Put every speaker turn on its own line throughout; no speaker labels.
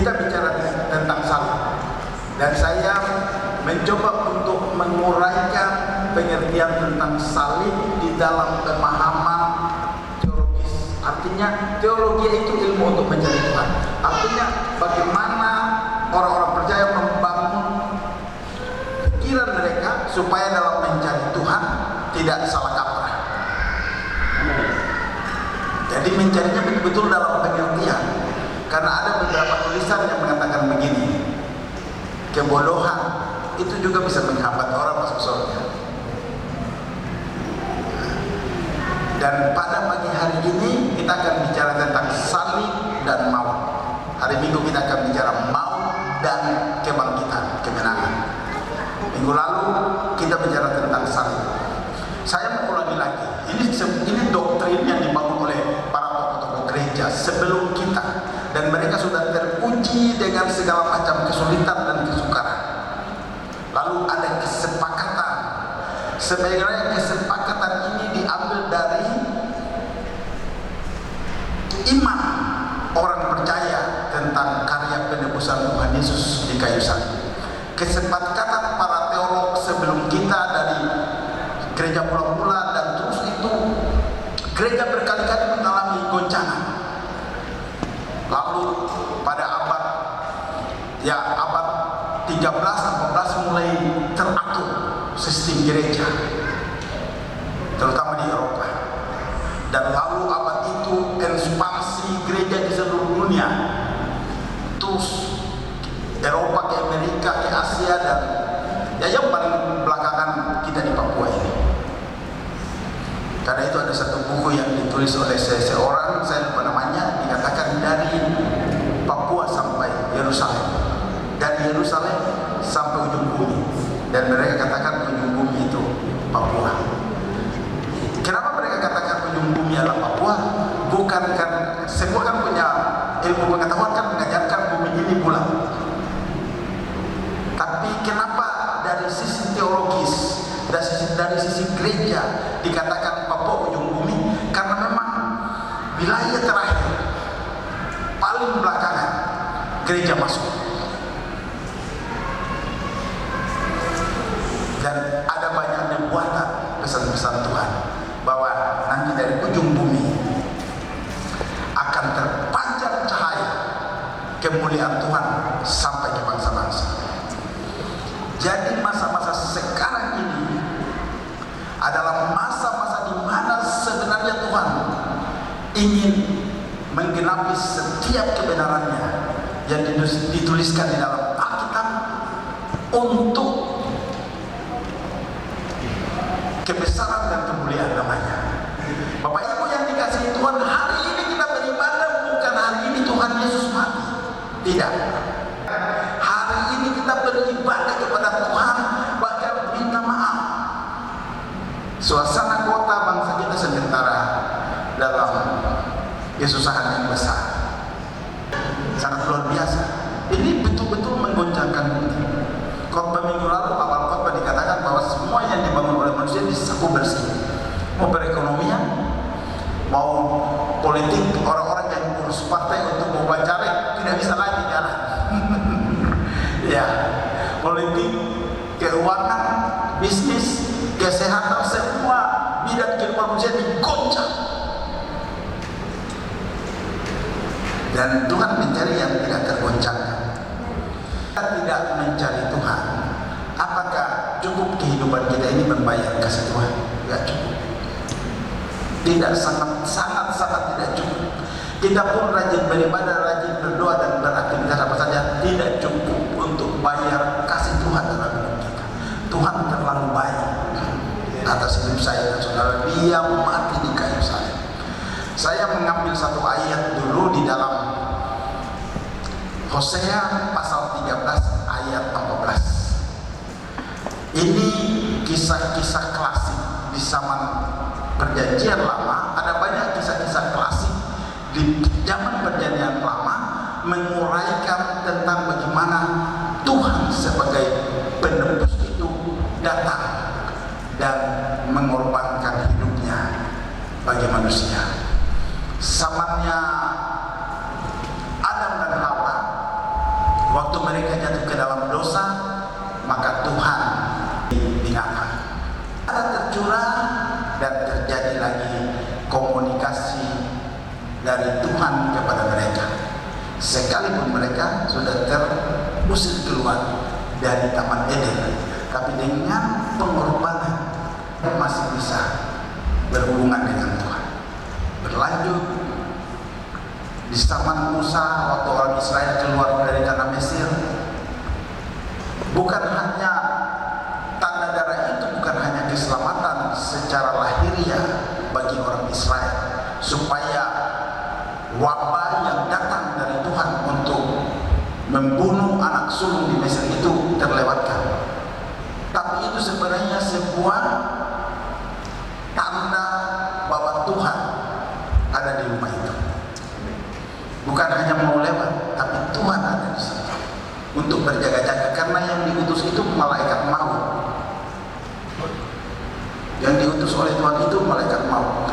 kita bicara tentang salib, dan saya mencoba untuk menguraikan pengertian tentang salib di dalam pemahaman teologis. Artinya teologi itu ilmu untuk mencari Tuhan. Artinya bagaimana orang-orang percaya membangun pikiran mereka supaya dalam mencari Tuhan tidak salah kaprah. Jadi mencarinya betul-betul dalam pengertian. Karena ada beberapa tulisan yang mengatakan begini, kebodohan itu juga bisa menghambat orang masuk surga. Dan pada pagi hari ini kita akan bicara tentang salib dan maut. Hari Minggu kita akan bicara maut dan kebangkitan, kemenangan. Minggu lalu kita bicara tentang salib. Saya mengulangi lagi, ini doktrin yang dibangun oleh para tokoh-tokoh gereja sebelum kita, dan mereka sudah teruji dengan segala macam kesulitan dan kesukaran. Lalu ada kesepakatan. Sebenarnya kesepakatan ini diambil dari iman orang percaya tentang karya penebusan Tuhan Yesus di kayu salib. Kesepakatan para teolog sebelum kita dari gereja mula-mula, dan terus itu gereja berkali-kali mengalami goncangan. Lalu pada abad 13-14 mulai teratur sistem gereja, terutama di Eropa. Dan lalu abad itu ekspansi gereja di seluruh dunia, terus Eropa ke Amerika ke Asia, dan yang paling belakangan kita di Papua ini. Karena itu ada satu buku yang ditulis oleh seseorang, saya lupa namanya, dikatakan dari Papua sampai Yerusalem, dari Yerusalem sampai ujung bumi, dan mereka katakan ujung bumi itu Papua. Kenapa mereka katakan ujung bumi adalah Papua? Bukan kan semua kan punya ilmu pengetahuan kan mengajarkan bumi ini bulat. Tapi kenapa dari sisi teologis, dari sisi gereja dikatakan Papua ujung bumi? Karena memang wilayah terakhir paling belakangan gereja masuk, dan ada banyak nubuatan pesan-pesan Tuhan bahwa nanti dari ujung bumi akan terpancar cahaya kemuliaan Tuhan sampai ke bangsa-bangsa. Jadi masa-masa sekarang ini adalah masa-masa di mana sebenarnya Tuhan ingin menggenapi setiap kebenarannya yang dituliskan di dalam Alkitab untuk kebesaran dan kemuliaan namanya. Bapak Ibu yang dikasihi Tuhan, hari ini kita beribadah bukan hari ini Tuhan Yesus mati. Tidak. Hari ini kita beribadah kepada Tuhan, bahkan minta maaf. Suasana kota bangsa kita sementara dalam kesusahan yang besar, sangat luar biasa. Ini betul-betul menggoncangkan hati. Khotbah minggu lalu, awal khotbah dikatakan bahwa semua yang dibangun oleh manusia disapu bersih. Mau perekonomian, mau politik, orang-orang yang urus partai untuk mau caleg tidak bisa lagi jalan. Ya, politik, keuangan, bisnis, kesehatan, semua bidang kehidupan manusia digoncang. Dan Tuhan mencari yang tidak tergoncangkan. Kita tidak mencari Tuhan. Apakah cukup kehidupan kita ini membayar kasih Tuhan? Tidak cukup. Tidak, sangat tidak cukup. Kita pun rajin beribadah, rajin berdoa dan beraktivitas apa saja, tidak cukup untuk bayar kasih Tuhan dalam hidup kita. Tuhan terlalu baik atas hidup saya dan saudara. Dia mati di kayu salib. Saya mengambil satu ayat dulu di dalam Hosea pasal 13 ayat 14. Ini kisah-kisah klasik di zaman perjanjian lama. Ada banyak kisah-kisah klasik di zaman perjanjian lama menguraikan tentang bagaimana Tuhan sebagai penebus itu datang dan mengorbankan hidupnya bagi manusia. Zamannya Adam dan Hawa Tuhan kepada mereka, sekalipun mereka sudah terusir keluar dari Taman Eden, tapi dengan pengorbanan masih bisa berhubungan dengan Tuhan. Berlanjut di zaman Musa, waktu orang Israel keluar dari tanah Mesir, bukan hanya tanda darah itu, bukan hanya keselamatan secara lahiriah bagi orang Israel, supaya wabah yang datang dari Tuhan untuk membunuh anak sulung di Mesir itu terlewatkan. Tapi itu sebenarnya sebuah tanda bahwa Tuhan ada di rumah itu. Bukan hanya mau lewat, tapi Tuhan ada di situ untuk berjaga-jaga, karena yang diutus itu malaikat maut. Yang diutus oleh Tuhan itu malaikat maut.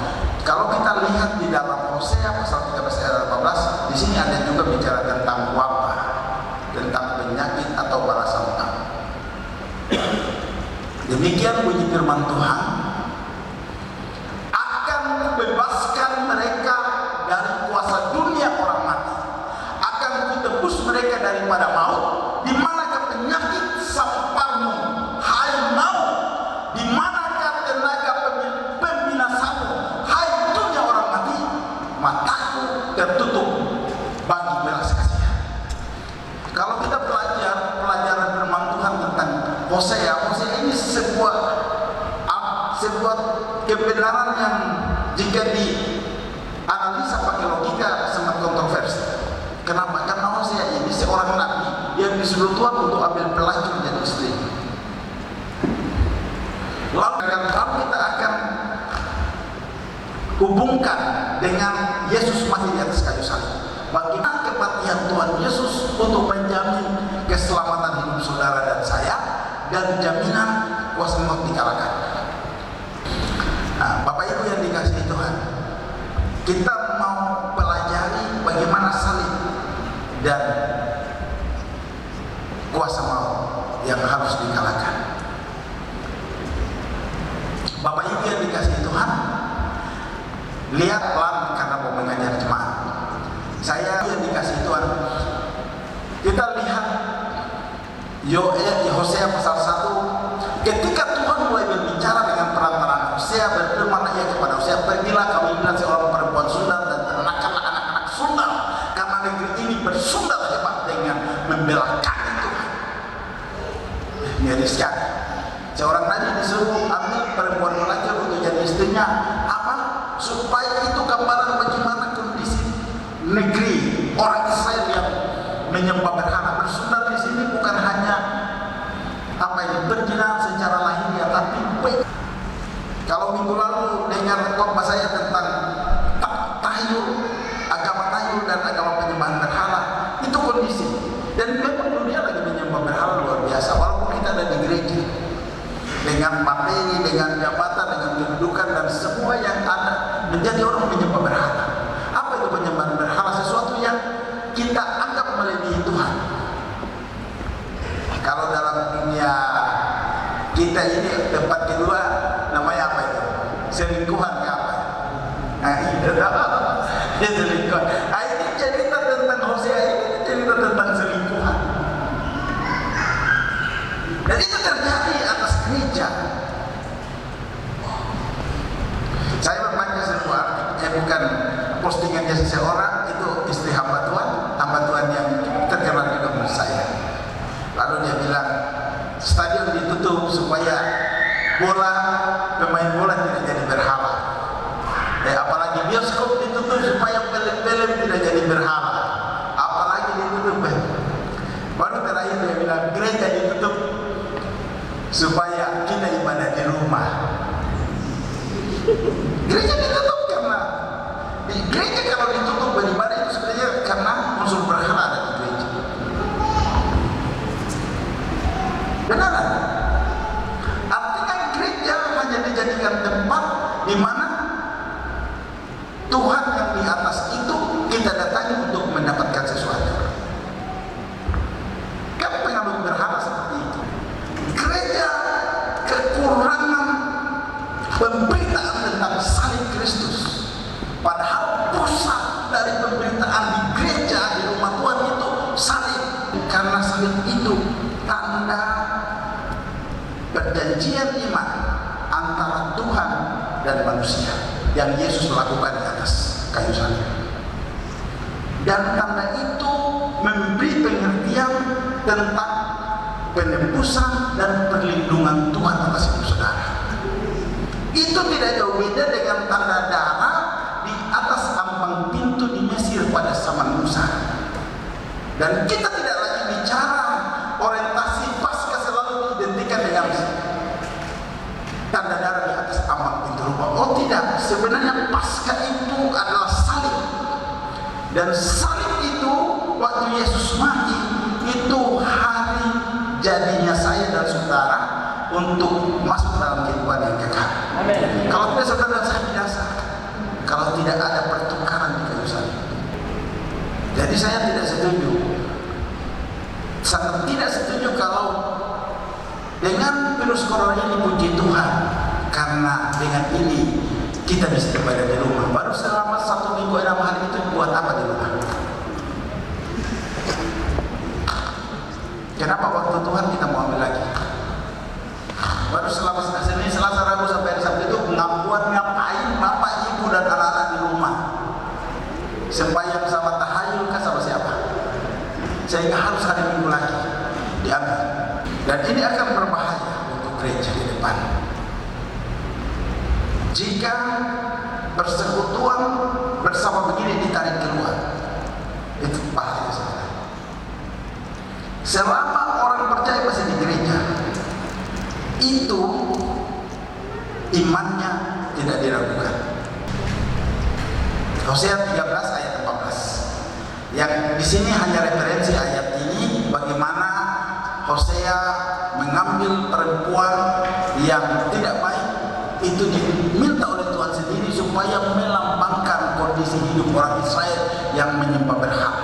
Kalau kita lihat di dalam Hosea pasal 13 ayat 18, di sini ada juga bicara tentang wabah, tentang penyakit atau bala sangka. Demikian bunyi firman Tuhan, akan membebaskan mereka dari kuasa dunia orang mati, akan kutebus mereka daripada maut. Di manakah penyakit samparmu, hai maut? Di manakah tenaga pembinasamu, hai dunia orang mati? Mataku tertutup bagi belas kasihan. Kalau kita belajar pelajaran firman Tuhan tentang Hosea ini sebuah kebenaran yang jika dianalisa pakai logika sangat kontroversi. Kenapa? Karena Hosea ini seorang nabi yang disuruh Tuhan untuk ambil pelacur jadi istri. Lalu kalau kita akan hubungkan dengan Yesus mati di atas kayu salib, bagaimana kematian Tuhan Yesus untuk menjamin keselamatan hidup saudara dan saya, dan jaminan kuasa maut dikalahkan. Nah, Bapak Ibu yang dikasihi Tuhan, kita mau pelajari bagaimana salib dan kuasa maut yang harus dikalahkan. Bapak Ibu yang dikasihi Tuhan, lihat pelan karena mau mengajar jemaat. Saya yang dikasihi Tuhan, kita lihat Hosea pasal 1, ketika Tuhan mulai berbicara dengan perantaraan Hosea, berfirman ia kepada Hosea, pergilah kamu bilang seorang perempuan sundal dan ternakanlah anak-anak sundal, karena negeri ini bersundal hebat dengan membela kaki Tuhan. Miris sekali. Seorang nabi disuruh ambil perempuan pelacur untuk jadi istrinya, apa? Supaya itu gambaran bagaimana kondisi negeri orang Israel yang menyembah berhala. Bersundal di sini bukan hanya berjinah secara lahiriah, tapi kalau minggu lalu dengar khotbah saya tentang tahyul, agama tahyul dan agama penyembahan berhala, itu kondisi. Dan memang dunia lagi menyembah berhala luar biasa, walaupun kita ada di gereja dengan materi, dengan jabatan, dengan kedudukan dan semua yang ada, menjadi orang menyembah berhala. Apa itu penyembahan berhala? Sesuatu yang kita anggap melebihi Tuhan. Kalau dalam dunia kita ini tempat kedua namanya apa itu? Selingkuhan ke apa? Nah, itu ya selingkuhan. Nah, ini cerita tentang Hosea, ini cerita tentang selingkuhan. Dan itu terjadi atas gereja. Saya membaca sebuah bukan postingannya seseorang, itu istri hamba Tuhan yang terkenal juga menurut saya. Lalu dia bilang, stadion ditutup supaya pemain bola tidak jadi berhala. Apalagi bioskop ditutup supaya film-film tidak jadi berhala. Apalagi ditutup. Baru terakhir dia bilang, gereja ditutup supaya kita ibadah di rumah. Gereja ditutup karena gereja kalau ditutup beribadah itu sebenarnya karena unsur berhala ada di gereja. Benaran. Artinya gereja hanya dijadikan tempat di mana Tuhan yang di atas itu kita datangi untuk mendapatkan sesuatu. Kan pengaruh berhala seperti itu. Gereja kekurangan pemberitaan tentang salib Kristus, padahal pusat dari pemberitaan Karena salib itu tanda perjanjian iman antara Tuhan dan manusia yang Yesus lakukan di atas kayu salib. Dan tanda itu memberi pengertian tentang penebusan dan perlindungan Tuhan atas hidup saudara. Itu tidak jauh beda dengan tanda darah di atas ambang pintu di Mesir pada zaman Musa. Dan kita tidak lagi bicara orientasi Paskah selalu diidentikan dengan tanda darah di atas ambang pintu rumah. Oh tidak, sebenarnya Paskah itu adalah salib. Dan salib itu waktu Yesus mati itu hari jadinya saya dan saudara untuk masuk dalam kehidupan yang kekal. Amin. Kalau tidak saudara dan saya biasa, kalau tidak ada pertukaran di kayu salib. Jadi saya tidak setuju, sangat tidak setuju kalau dengan virus corona ini puji Tuhan, karena dengan ini kita bisa ibadah di rumah. Baru selama 1 minggu 6 hari itu buat apa di rumah? Kenapa waktu Tuhan kita mau ambil lagi? Baru selama Senin, Selasa, Rabu sampai hari Sabtu itu ngapain bapak, ibu dan anak-anak di rumah? Sembahyang sama tahayul kah sama siapa? Sehingga harus hari Minggu lagi diambil. Dan ini akan berbahaya untuk gereja di depan. Jika persekutuan bersama begini ditarik keluar, itu bahaya saudara. Selama orang percaya masih di gereja, itu imannya tidak diragukan. Hosea 13 ayat 14. Yang di sini hanya referensi ayat ini, bagaimana Hosea mengambil perempuan yang tidak baik itu diminta oleh Tuhan sendiri supaya melambangkan kondisi hidup orang Israel yang menyembah berhala.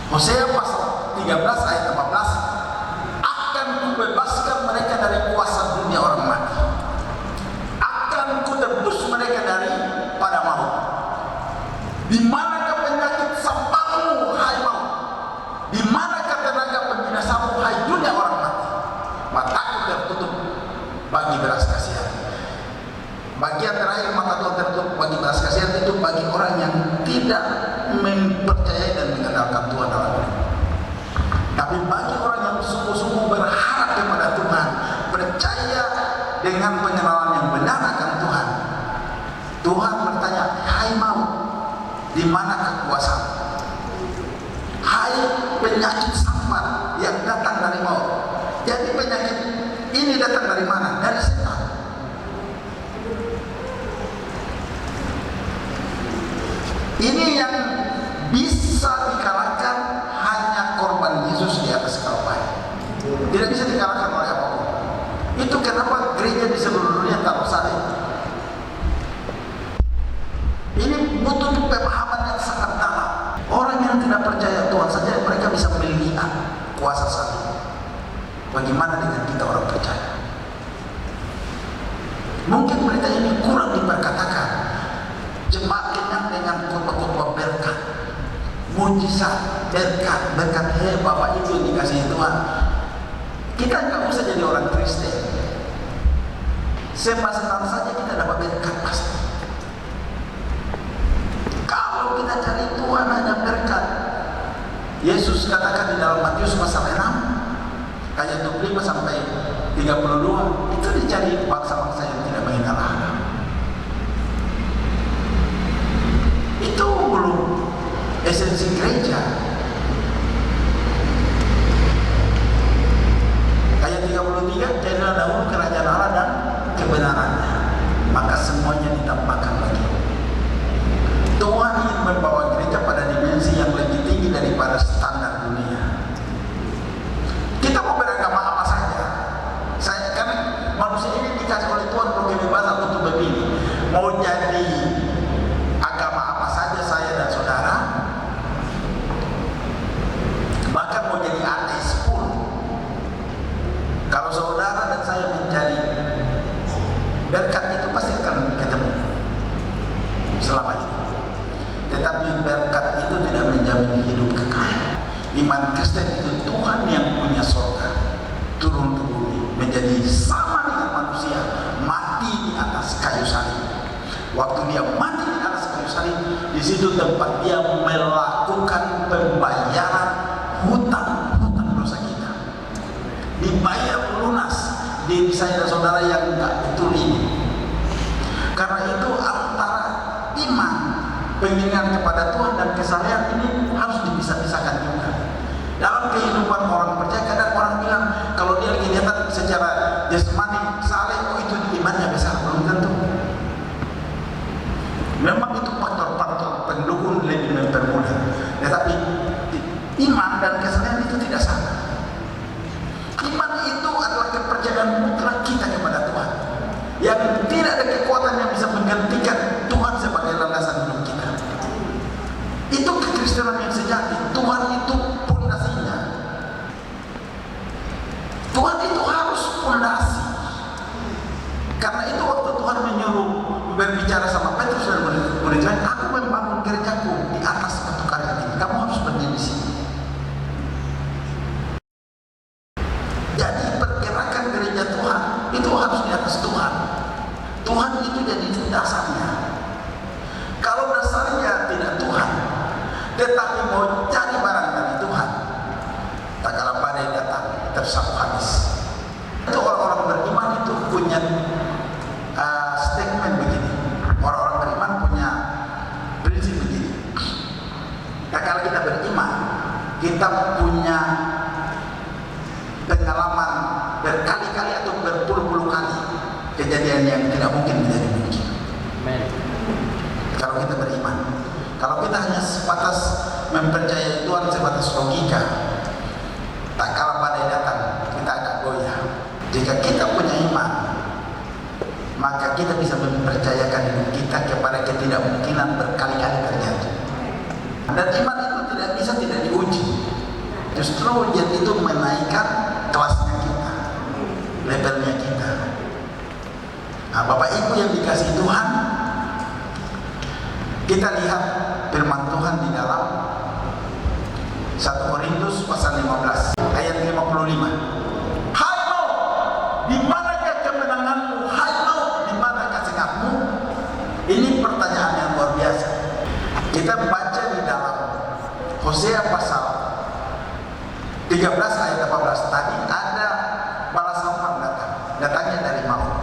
Hosea pasal 13 ayat 14, akan kubebaskan mereka dari kuasa dunia orang mati, akan kutebus mereka dari pada maut. Di manakah penyakit sampamu, hai maut? Di manakah tenaga pembinasamu, hai dunia orang mati? Mataku tertutup bagi belas kasihan. Bagian terakhir mata Tuhan tertutup bagi belas kasihan itu bagi orang yang tidak mempercayai dan mengandalkan Tuhan dalam hidup. Tapi bagi orang yang sungguh-sungguh berharap kepada Tuhan, percaya dengan pengenalan yang benar akan Tuhan, Tuhan bertanya, hai maut, di mana kekuasaanmu? Hai penyakit sampan yang datang dari maut. Jadi penyakit ini datang dari mana? Dari setan. Ini yang bisa dikalahkan hanya korban Yesus di atas Kalvari. Tidak bisa dikalahkan oleh apapun. Itu kenapa gereja di seluruh dunia taruh salib. Ini butuh pemahaman yang sangat dalam. Orang yang tidak percaya Tuhan saja mereka bisa melihat kuasa salib. Bagaimana dengan kita orang percaya? Mungkin berita ini kurang diperkatakan. Jemaat kenyang dengan khotbah-khotbah berkat, mujizat, berkat Bapak itu yang dikasihi Tuhan. Kita nggak usah jadi orang Kristen. Sembah setan saja kita dapat berkat pasti. Kalau kita cari Tuhan hanya berkat, Yesus katakan di dalam Matius pasal 6 ayat 25 sampai 32, itu dicari bangsa-bangsa yang tidak mengenal Allah. Itu belum esensi gereja. Ayat 33, jadilah dahulu kerajaan Allah dan kebenarannya, maka semuanya ditampakkan bagi. Tuhan ingin membawa gereja pada dimensi yang lebih tinggi daripada standar dunia. Kita mau beragama apa saja. Saya kan manusia ini dikasih oleh Tuhan kebebasan untuk begini. Mau jadi agama apa saja saya dan saudara, Iman Kristen itu Tuhan yang punya surga turun ke bumi menjadi sama dengan manusia, mati di atas kayu salib. Waktu dia mati di atas kayu salib, di situ tempat dia melakukan pembayaran hutang dosa kita. Dibayar lunas diri saya dan saudara yang enggak betul ini. Karena itu antara iman, pengiringan kepada Tuhan dan kesalehan ini harus dipisah-pisahkan juga. Dalam kehidupan orang percaya, kadang orang bilang kalau dia kelihatan secara jasmani saleh, oh itu imannya besar. Belum tentu. Memang itu faktor-faktor pendukung lebih mempermudah. Tetapi iman dan kesalehan itu tidak sama. Iman itu adalah kepercayaan mutlak kita kepada Tuhan, yang tidak ada kekuatan yang bisa menggantikan Tuhan sebagai landasan hidup kita. Itu kekristenan yang sejati. Tuhan itu pondasinya. Tuhan itu harus pondasi. Karena itu waktu Tuhan menyuruh berbicara sama Petrus dan murid lain, aku membangun gerejaku di atas batu karang ini. Kamu harus berdiri di sini. Jadi pergerakan gereja Tuhan itu harus di atas Tuhan. Tuhan itu jadi dasarnya. Kalau dasarnya tidak Tuhan, tetapi mau cari barang dari Tuhan, tak kalah badai datang tersapu habis. Itu orang-orang beriman itu punya statement begini. Orang-orang beriman punya prinsip begini. Tak kalah kita beriman, kita punya pengalaman berkali-kali atau berpuluh-puluh kali kejadian yang tidak mungkin menjadi mungkin. Kalau kita beriman, kalau kita hanya sebatas mempercayai Tuhan sebatas logika, tak kalah badai datang kita agak goyah. Jika kita punya iman, maka kita bisa mempercayakan hidup kita kepada ketidakmungkinan berkali-kali terjadi. Dan iman itu tidak diuji. Justru ujian itu menaikkan kelasnya kita, levelnya kita. Nah, Bapak Ibu yang dikasihi Tuhan, kita lihat firman Tuhan di dalam 1 Korintus pasal 15 ayat 55. Hai maut, di manakah kemenanganmu? Hai maut, di manakah sengakmu? Ini pertanyaan yang luar biasa. Kita baca di dalam Hosea pasal 13 ayat 18 tadi ada balasan datangnya dari maut.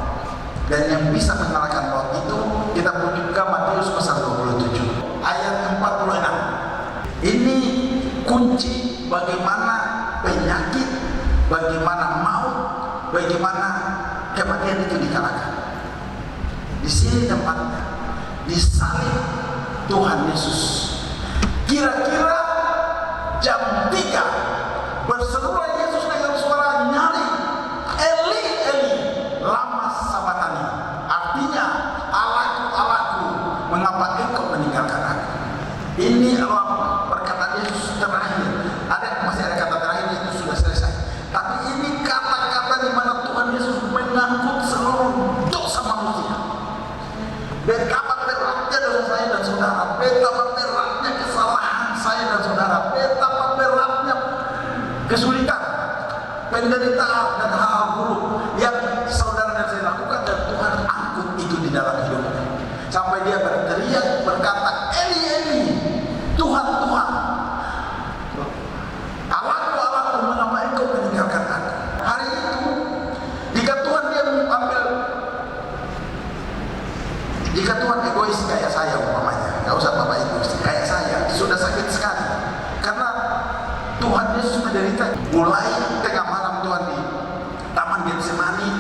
Dan yang bisa mengalahkan maut itu kita buka Matius pasal 27 ayat 46. Ini kunci bagaimana penyakit, bagaimana maut, bagaimana kematian itu dikalahkan. Di sini tempatnya disalib Tuhan Yesus. Kira-kira jam 3 berserulah Yesus dengan suara nyaring, Eli, Eli, lama sabatani. Artinya, Allahku, Allahku, mengapa engkau meninggalkan aku? Ini adalah perkataan Yesus terakhir. Masih ada kata terakhir, itu sudah selesai. Tapi ini kata-kata di mana Tuhan Yesus mengangkut seluruh dosa manusia. Betapa beratnya dosa saya dan saudara, betapa beratnya kesalahan saya dan saudara, betapa beratnya kesulitan, penderitaan dan hal-hal buruk yang saudara dan saya lakukan, dan Tuhan angkut itu di dalam hidupnya. Sampai dia berteriak berkata, Eli, Eli, Tuhan, Tuhan, Allahku, Allahku, mengapa engkau meninggalkan aku? Hari itu, jika Tuhan dia mengambil, jika Tuhan egois kayak saya umpamanya, nggak usah Bapak Ibu, kayak saya sudah sakit sekali karena Tuhan Yesus menderita. Mulai tengah malam Tuhan di Taman Getsemani,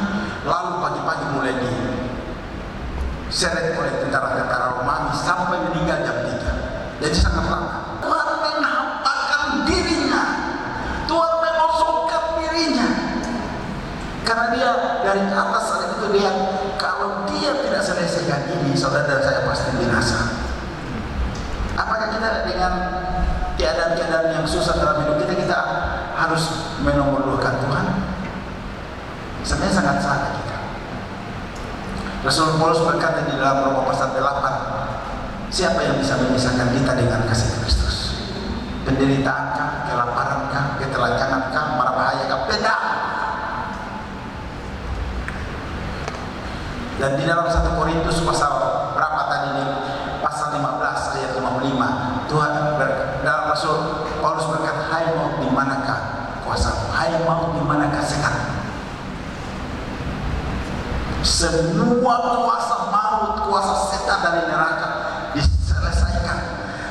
lalu pagi-pagi mulai diseret oleh tentara-tentara Romawi sampai meninggal jam 3. Jadi sangat lama. Tuhan menghampakan dirinya, Tuhan mengosongkan dirinya, karena dia dari atas saat itu lihat kalau dia tidak selesaikan ini, saudara dan saya pasti binasa. Apakah kita dengan keadaan-keadaan yang susah dalam hidup kita harus menomorduakan Tuhan? Sebenarnya sangat salah kita. Rasul Paulus berkata di dalam Roma pasal 8, siapa yang bisa memisahkan kita dengan kasih Kristus? Penderitaankah, kelaparan, Dan di dalam 1 Korintus pasal berapa tadi nih? Pasal 15 ayat 55. Tuhan dalam Rasul Paulus berkata, "Hai maut, di manakah kuasamu? Hai maut, di manakah setan?" Semua kuasa maut, kuasa setan dari neraka diselesaikan.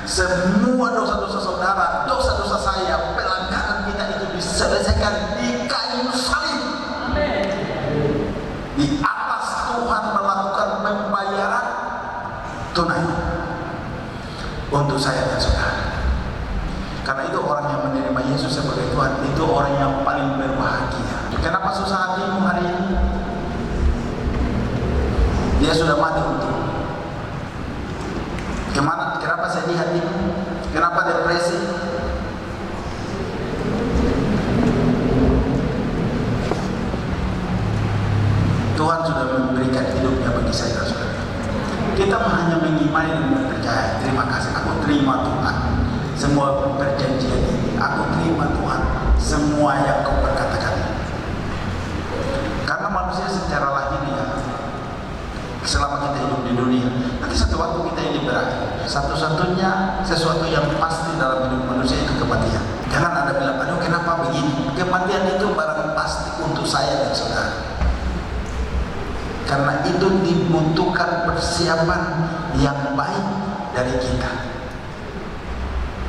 Semua dosa-dosa saudara, dosa-dosa saya, pelanggaran kita itu diselesaikan di kayu salib. Di atas Tuhan melakukan pembayaran tunai untuk saya dan saudara. Karena itu orang yang menerima Yesus sebagai Tuhan itu orang yang paling berbahagia. Kenapa susah hatimu hari ini? Dia sudah mati untuk. Kenapa sedih hatimu? Kenapa depresi? Tuhan sudah memberikan hidupnya bagi saya dan saudara. Kita hanya mengimani dan percaya. Terima kasih, aku terima Tuhan semua perjanjian ini. Aku terima Tuhan semua yang kau berkatakan. Karena manusia secara lahiriah, selama kita hidup di dunia, nanti satu waktu kita ini berakhir. Satu-satunya sesuatu yang pasti dalam hidup manusia itu kematian. Jangan Anda bilang, aduh kenapa begini? Kematian itu barang pasti untuk saya dan saudara. Karena itu dibutuhkan persiapan yang baik dari kita,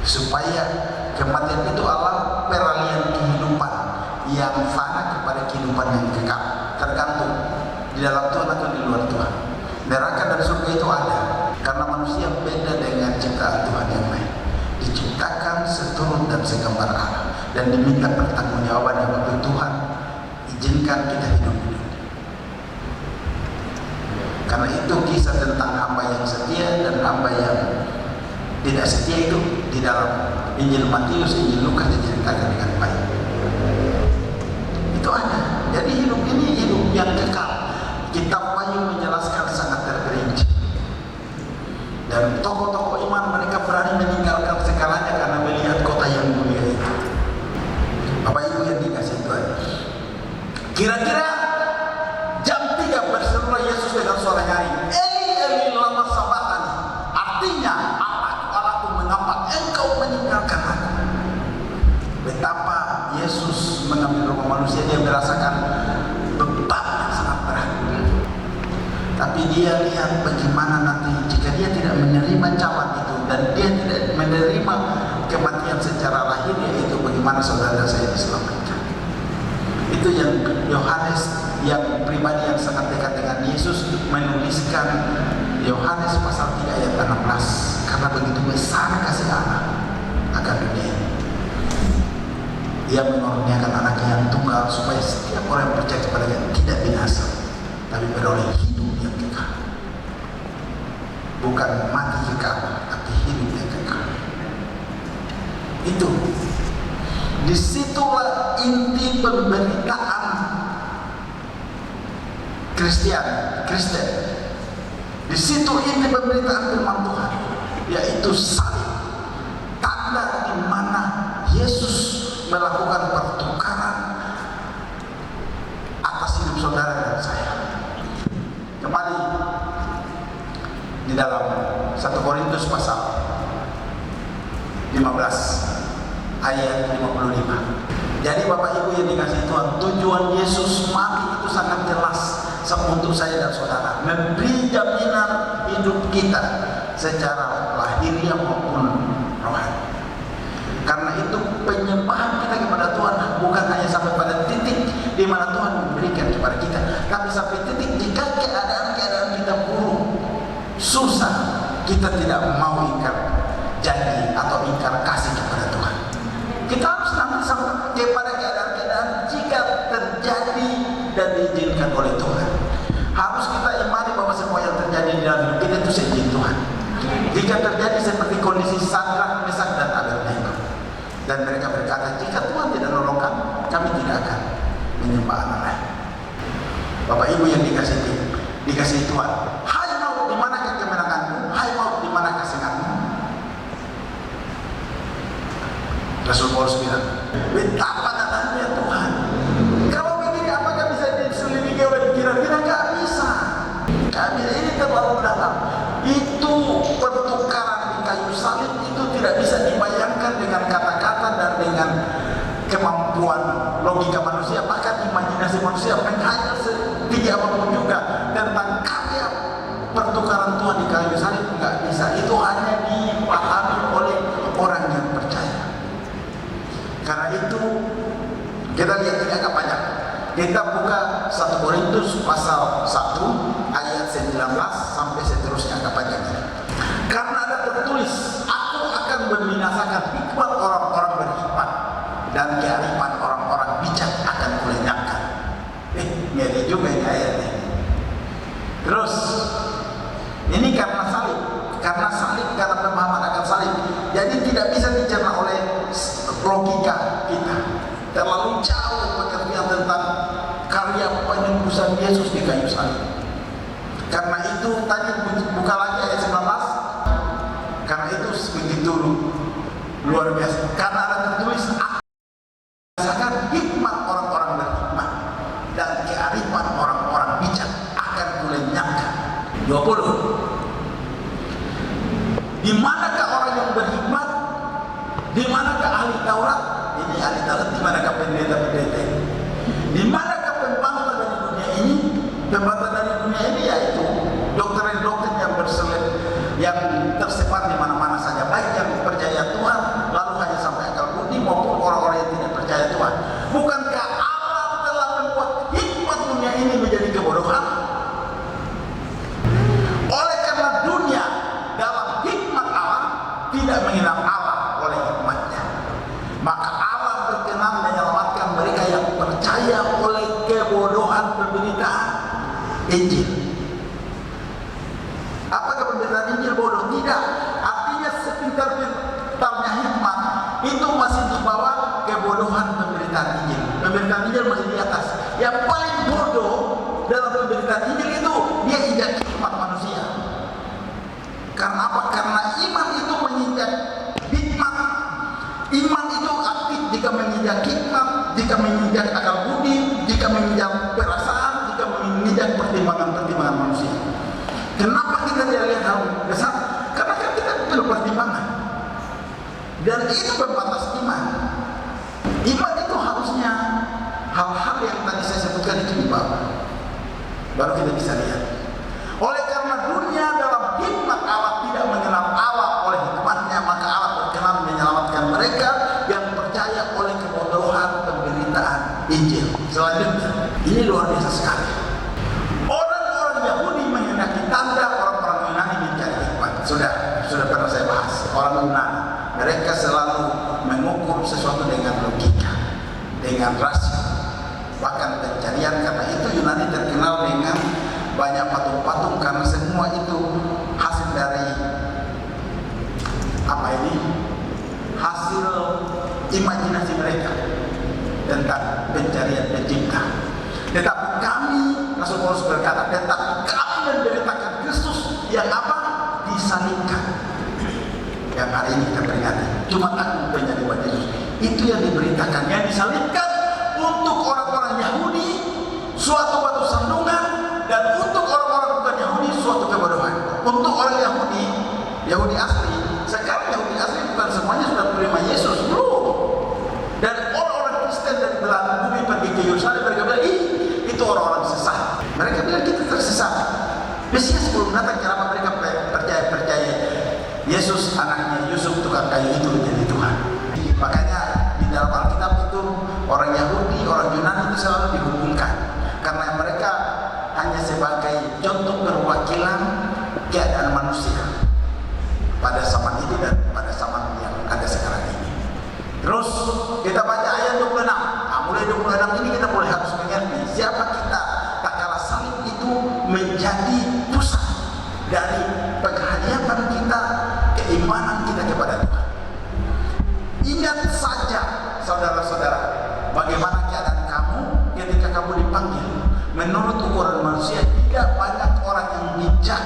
supaya kematian itu adalah peralihan kehidupan yang fana kepada kehidupan yang kekal. Tergantung di dalam Tuhan atau di luar Tuhan. Neraka dan surga itu ada, karena manusia beda dengan ciptaan Tuhan yang lain. Diciptakan seturut dan segambar Allah, dan diminta pertanggungjawaban yang waktu Tuhan izinkan kita hidup di dunia. Karena itu kisah tentang hamba yang setia dan hamba yang tidak setia itu di dalam Injil Matius, Injil Lukas diceritakan dengan baik. Itu ada. Jadi hidup ini hidup yang kekal. Kitab Wahyu menjelaskan sangat terperinci. Dan tokoh-tokoh iman mereka berani meninggalkan segalanya karena melihat kota yang mulia itu. Bapak Ibu yang dikasih Tuhan, kira-kira jam 3 berserulah Yesus dengan suara nyaring, "Eli, Eli, lama sabachthani." Artinya, "Allahku, Allahku, mengapa engkau meninggalkan aku?" Betapa Yesus mengambil rumah manusia, dia merasakan beban yang sangat berat. Tapi dia lihat bagaimana nanti jika dia tidak menerima cawan itu dan dia tidak menerima kematian secara lahir, yaitu bagaimana saudara saya diselamatkan. Itu yang Yohanes yang pribadi yang sangat dekat dengan Yesus menuliskan Yohanes pasal 3 ayat 16. Karena begitu besar kasih Allah akan dunia ini, Dia menurunkan anaknya yang tunggal supaya setiap orang yang percaya kepadanya tidak binasa, tapi beroleh hidup yang kekal. Bukan mati kekal, tapi hidup yang kekal. Itu disitulah inti pemberitaan Kristen. Di situ inti pemberitaan firman Tuhan, yaitu salib, tanda di mana Yesus melakukan pertukaran atas hidup saudara dan saya. Kembali di dalam 1 Korintus pasal 15 ayat 55. Jadi Bapak Ibu yang dikasih Tuhan, tujuan Yesus mati itu sangat jelas untuk saya dan saudara, memberi jaminan hidup kita secara lahiriah maupun rohani. Karena itu penyembahan kita kepada Tuhan bukan hanya sampai pada titik di mana Tuhan memberikan kepada kita, tapi sampai titik jika keadaan kita buruk, susah, kita tidak mau ingkar janji atau ingkar kasih kepada Tuhan. Kita harus nanti sampai kepada keadaan-keadaan jika terjadi dan diizinkan oleh Tuhan. Harus kita imani bahwa semua yang terjadi di dalam hidup kita itu seizin Tuhan. Jika terjadi seperti kondisi Sadrak, Mesak dan Abednego, dan mereka berkata, jika Tuhan tidak nolongkan, kami tidak akan menyembah Allah lain. Bapak Ibu yang dikasih Tuhan, hai maut, di manakah kemenanganmu? Hai maut, di manakah sengatmu? Rasul Paulus bilang, betapa datangnya Tuhan. Kalau begini apakah bisa diselidiki oleh pikiran? Kita nggak bisa. kemampuan logika manusia, bahkan imajinasi manusia menghayal setinggi apapun juga tentang karya pertukaran Tuhan di kayu salib, nggak bisa. Itu hanya dipahami oleh orang yang percaya. Karena itu kita lihat ini agak banyak. Kita buka 1 Korintus pasal 1 ayat 19 sampai seterusnya, agak panjang. Karena ada tertulis, aku akan membinasakan hikmat orang-orang berhikmat dan kearifan orang-orang bijak akan kulenyapkan. Ngeri juga ini ayatnya. Terus ini karena salib, karena pemahaman akan salib. Jadi tidak bisa dicerna oleh logika kita. Terlalu jauh pengertian tentang karya penebusan Yesus di kayu salib. Karena itu tadi buka lagi ayat 19. Karena itu begitu luar biasa. Karena ada tertulis, berdasarkan hikmat orang-orang berhikmat dan kearifan orang-orang bijak akan kulenyapkan. 20. Di manakah orang yang berhikmat? Di manakah ahli Taurat? Ini ahli Taurat, di manakah pendeta-pendeta? Di manakah pembantah dari dunia ini? Pembantah dari dunia ini yaitu dokter-dokter yang yang tersebar di mana-mana saja, baik yang percaya Tuhan lalu hanya sampai akal budi maupun orang-orang yang tidak percaya Tuhan. Bukankah Allah telah membuat hikmat dunia ini menjadi kebodohan? Oleh karena dunia dalam hikmat Allah tidak mengenal Allah oleh hikmatnya, maka Allah berkenan menyelamatkan mereka yang percaya oleh kebodohan pemberitaan Injil. Apakah pemberitaan Injil bodoh? Tidak. Artinya sepintar-pintarnya hikmat itu masih di bawah kebodohan pemberitaan Injil. Pemberitaan Injil masih di atas. Yang paling bodoh dalam pemberitaan Injil itu dia injak hikmat manusia. Karena apa? Karena iman itu menginjak hikmat. Iman itu aktif jika menginjak hikmat, jika menginjak akal budi, jika menginjak perasaan, jika menginjak pertimbangan-pertimbangan manusia. Kenapa kita tidak lihat hal besar? Karena kan kita perlu pertimbangan. Dan itu berbatas iman. Iman itu harusnya hal-hal yang tadi saya sebutkan itu di bawah. Baru kita bisa lihat. Oleh karena dunia dalam hikmat Allah tidak mengenal Allah oleh hikmatnya, maka Allah berkenan menyelamatkan mereka yang percaya oleh kebodohan pemberitaan Injil. Selanjutnya, ini luar biasa sekali. Orang-orang Yahudi menghendaki tanda, orang-orang Yunani mencari hikmat. Sudah pernah saya bahas. Orang Yunani, mereka selalu mengukur sesuatu dengan logika, dengan rasio, bahkan pencarian. Karena itu Yunani terkenal dengan banyak patung-patung, karena semua itu hasil dari hasil imajinasi mereka tentang pencarian pencipta. Tetapi kami, Rasul Paulus berkata, tetapi kami memberitakan Kristus yang apa? Disalibkan. Yang hari ini kita peringati, cuma aku menjadi buat Yesus. Itu yang diberitakan, yang disalibkan untuk orang-orang Yahudi suatu batu sandungan, dan untuk orang-orang bukan Yahudi suatu kebodohan. Untuk orang Yahudi asli, sekarang Yahudi asli bukan semuanya sudah menerima Yesus, belum. Dan orang-orang Kristen dari belahan bumi pergi ke Yerusalem, mereka bilang, itu orang-orang sesat. Mereka bilang kita tersesat. Mesias belum datang, kenapa mereka percaya Yesus anaknya Yusuf tukang kayu itu menjadi Tuhan. Makanya di dalam Alkitab itu orang Yahudi, orang Yunani itu selalu dihubungkan, karena mereka hanya sebagai contoh perwakilan keadaan manusia pada zaman itu dan pada zaman yang ada sekarang ini. Terus kita baca ayat 26. Mulai 26 ini kita mulai harus mengerti siapa kita. Tak kalah salib itu menjadi pusat dari penghadiatan kita, keimanan kita kepada Tuhan. Ingat saja saudara-saudara, bagaimana keadaan kamu ketika kamu dipanggil. Menurut ukuran manusia, tidak banyak orang yang bijak,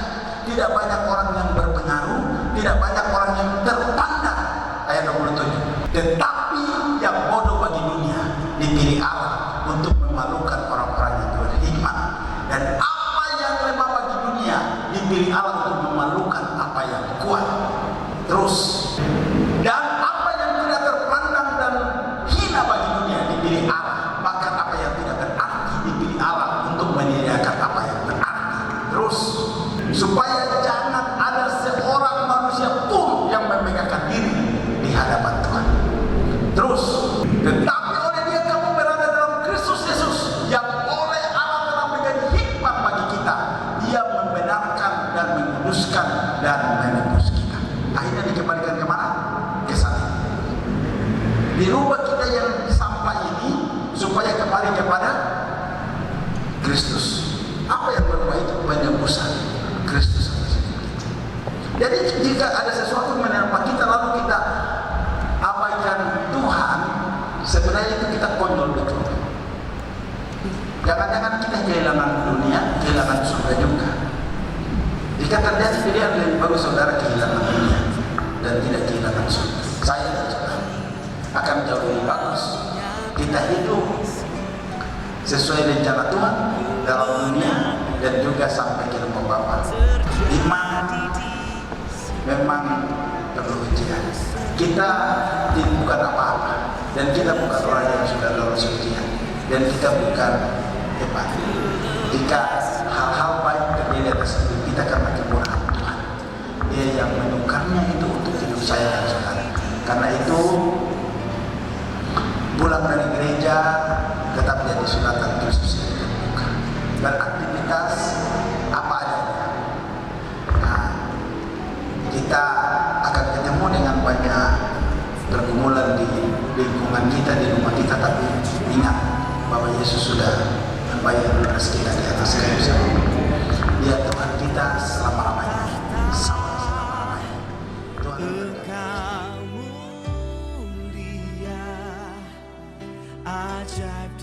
tidak banyak orang yang berpengaruh, tidak banyak orang yang terpandang. Ayat 27. Tetapi yang bodoh bagi dunia dipilih Allah untuk memalukan orang-orang yang berhikmat. Dan apa yang lemah bagi dunia dipilih Allah untuk memalukan apa yang kuat. Terus, dan apa yang tidak terpandang dan hina bagi dunia hari kepada Kristus. Apa yang berubah itu? Penebusan Kristus. Jadi jika ada sesuatu menerpa kita lalu kita abaikan Tuhan, sebenarnya itu kita konyol betul. Jangan-jangan kita kehilangan dunia, kehilangan surga juga. Jika terjadi pilihan lebih bagus saudara kehilangan dunia dan tidak kehilangan surga. Saya dan saudara akan jauh lebih bagus kita hidup sesuai rencana Tuhan dalam dunia dan juga sampai ke rumah Bapa. Iman memang perlu ujian. Kita bukan apa-apa dan kita bukan orang yang sudah lolos ujian dan kita bukan hebat. Jika hal-hal baik terjadi atas hidup kita karena kemurahan Tuhan, Dia yang menukarnya itu untuk hidup saya dan saudara. Karena itu pulang dari gereja tetap jadi sunatan Kristus yang terbuka. Beraktivitas apa adanya. Nah, kita akan ketemu dengan banyak pergumulan di lingkungan kita, di rumah kita, tapi ingat bahwa Yesus sudah membayar lunas kita di atas kayu.